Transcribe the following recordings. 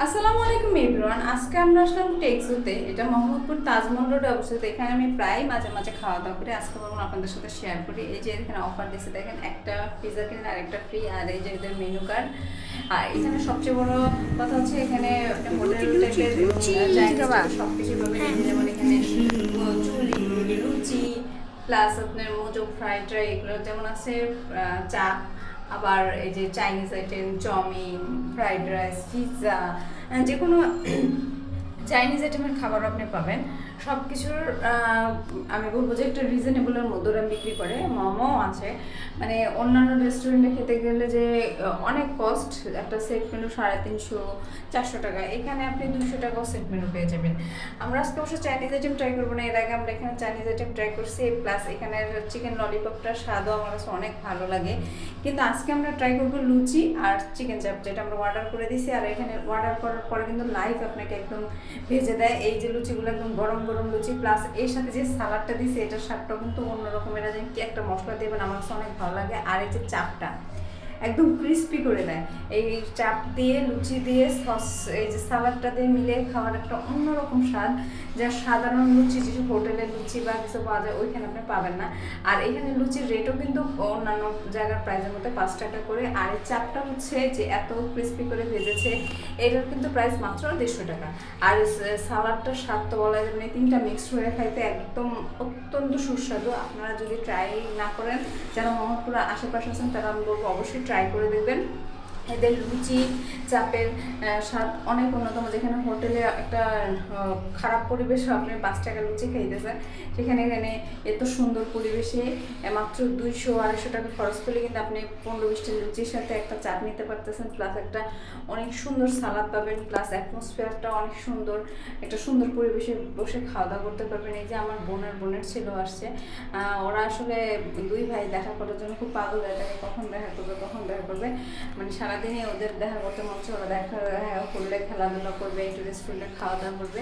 আসসালামু আলাইকুম এভরিওয়ান। আজকে আমরা আসলাম টেকজোতে। এটা মোহাম্মদপুর তাজমহল রোডে অবস্থিত। এখানে আমি প্রায় মাঝে মাঝে খাওয়া দাওয়া করি। আজকে বলুন আপনাদের সাথে শেয়ার করি। এই যে এখানে অফার দিচ্ছে, দেখেন একটা পিৎজা কিনে আরেকটা ফ্রি। আর এই যে এদের মেনু কার্ড। আর এখানে সবচেয়ে বড় কথা হচ্ছে এখানে হোটেল টাইপের সব কিছু পাবেন। যেমন এখানে চুলি, লুচি, প্লাস আপনার মোজো, ফ্রাইড রাইস, এগুলো যেমন আছে, চা, আবার এই যে Chinese item, chowmein, fried rice, pizza, যে কোনো চাইনিজ আইটেমের খাবার আপনি পাবেন। সব কিছুর আমি বলবো যে একটা রিজনেবলের মধ্যে ওরা বিক্রি করে। মোমো আছে, মানে অন্যান্য রেস্টুরেন্টে খেতে গেলে যে অনেক কস্ট, একটা সেট মেনু 350-400 টাকা, এখানে আপনি 200 টাকাও সেট মেনু পেয়ে যাবেন। আমরা আজকে অবশ্য চাইনিজ আইটেম ট্রাই করবো না, এর আগে আমরা এখানে চাইনিজ আইটেম ট্রাই করছি। প্লাস এখানের চিকেন ললিপপটার স্বাদও আমার কাছে অনেক ভালো লাগে। কিন্তু আজকে আমরা ট্রাই করবো লুচি আর চিকেন চাপ, যেটা আমরা অর্ডার করে দিয়েছি। আর এখানে অর্ডার করার পরে কিন্তু লাইভ আপনাকে একদম ভেজে দেয়। এই যে লুচিগুলো একদম গরম গরম লুচি, প্লাস এর সাথে যে সালাডটা দিয়েছে, এটার স্বাদটাও কিন্তু অন্যরকম। এটা যে কি একটা মশলা দেবেন, আমার কাছে অনেক ভালো লাগে। আর এই যে চাপটা একদম ক্রিস্পি করে দেয়। এই চাপ দিয়ে, লুচি দিয়ে, সস, এই যে সালাডটা দিয়ে মিলে খাওয়ার একটা অন্যরকম স্বাদ, যা সাধারণ লুচি যে হোটেলের লুচি বা কিছু পাওয়া যায় ওইখানে আপনি পাবেন না। আর এখানে লুচির রেটও কিন্তু অন্যান্য জায়গার প্রাইসের মধ্যে 5 টাকা করে। আর এই চাপটা হচ্ছে যে এত ক্রিস্পি করে ভেজেছে, এটার কিন্তু প্রাইস মাত্র 150 টাকা। আর সালাডটার স্বাদ তো বলা যায় মানে তিনটা মিক্সড হয়ে খাইতে একদম অত্যন্ত সুস্বাদু। আপনারা যদি ট্রাই না করেন, যারা মোহাম্মদপুর আশেপাশে আছেন তারা আমি বলবো অবশ্যই ট্রাই করে দেখবেন। এদের লুচি চাপের স্বাদ অনেক অন্যতম। যেখানে হোটেলে একটা খারাপ পরিবেশে আপনি 5 টাকা লুচি খাইতেছেন, সেখানে এখানে এত সুন্দর পরিবেশে মাত্র 200-250 টাকা খরচ করলে কিন্তু আপনি 15-20টা লুচির সাথে একটা চাপ নিতে পারতেছেন, প্লাস একটা অনেক সুন্দর সালাদ পাবেন, প্লাস অ্যাটমসফিয়ারটা অনেক সুন্দর, একটা সুন্দর পরিবেশে বসে খাওয়া দাওয়া করতে পারবেন। এই যে আমার বোনের ছেলে আসছে, ওরা আসলে দুই ভাই দেখা করার জন্য খুব পাগল হয়ে থাকে, কখন দেখা করবে, মানে সারাদিনে ওদের দেখা করতে মন চায়, ওরা দেখা করলে খেলাধুলা করবে, একটু রেস্টুরেন্টে খাওয়া দাওয়া করবে।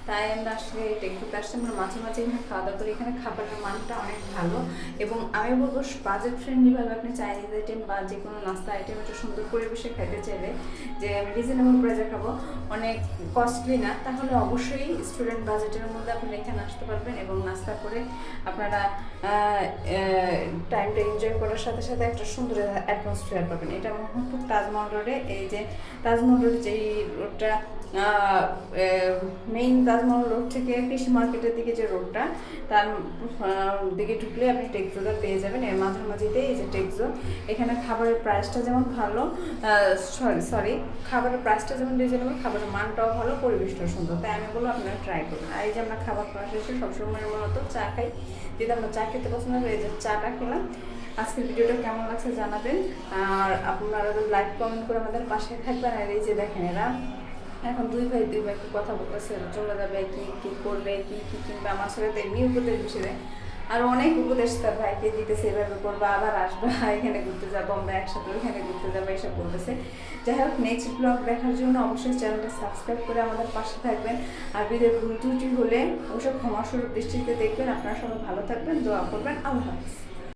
তাই আমরা আসলে টেকটুকে আসছি, আমরা মাঝে মাঝে এখানে খাওয়া দাওয়া করি। এখানে খাবারের মানটা অনেক ভালো, এবং আমি বলবো বাজেট ফ্রেন্ডলিভাবে আপনি চাইনিজ আইটেম বা যে কোনো নাস্তা আইটেম একটা সুন্দর পরিবেশে খাইতে চাইলে, যে আমি রিজনেবল প্রাইসে খাবো, অনেক কস্টলি না, তাহলে অবশ্যই স্টুডেন্ট বাজেটের মধ্যে আপনারা এখানে আসতে পারবেন এবং নাস্তা করে আপনারা টাইমটা এনজয় করার সাথে সাথে একটা সুন্দর অ্যাটমসফিয়ার পাবেন। এটা মোহাম্মদপুর তাজমহল রোডে। এই যে তাজমহল রোড, যেই রোডটা মেইন তাজমহল রোড থেকে কৃষি মার্কেটের দিকে যে রোডটা, তার দিকে ঢুকলে আপনি টেকজোটা পেয়ে যাবেন। এর মাঝামাঝিতে এই যে টেকজো, এখানে খাবারের প্রাইসটা যেমন ভালো, খাবারের প্রাইসটা যেমন রিজনেবল, খাবারের মানটাও ভালো, পরিবেশটাও সুন্দর। তাই আমি বলবো আপনারা ট্রাই করবেন। আর এই যে আমরা খাবার খাওয়া শেষে সবসময়ের মতো চা খাই, যদি আমরা চা খেতে পছন্দ করি, এই যে চাটা খেলাম। আজকের ভিডিওটা কেমন লাগছে জানাবেন, আর আপনারা লাইক কমেন্ট করে আমাদের পাশে থাকবেন। আর এই যে দেখেন, এরা এখন দুই ভাই কি কথা বলতেছে, চলে যাবে, কি করবে, কি কিনবে, আমার সাথে তো এমনি উপদেশ বেশি দেয়। আর অনেক উপদেশ তার ভাইকে দিতেছে, এভাবে করবো, আবার আসবে, এখানে ঘুরতে যাবো, আমরা একসাথে ওইখানে ঘুরতে যাবো, এইসব বলতেছে। যাই হোক, নেক্সট ব্লগ দেখার জন্য অবশ্যই চ্যানেলটা সাবস্ক্রাইব করে আমাদের পাশে থাকবেন। আর ভিডিওর ভুল ত্রুটি হলে অবশ্যই ক্ষমাস্বরূপ দৃষ্টিতে দেখবেন। আপনারা সবাই ভালো থাকবেন, দোয়া করবেন। আল্লাহ হাফেজ।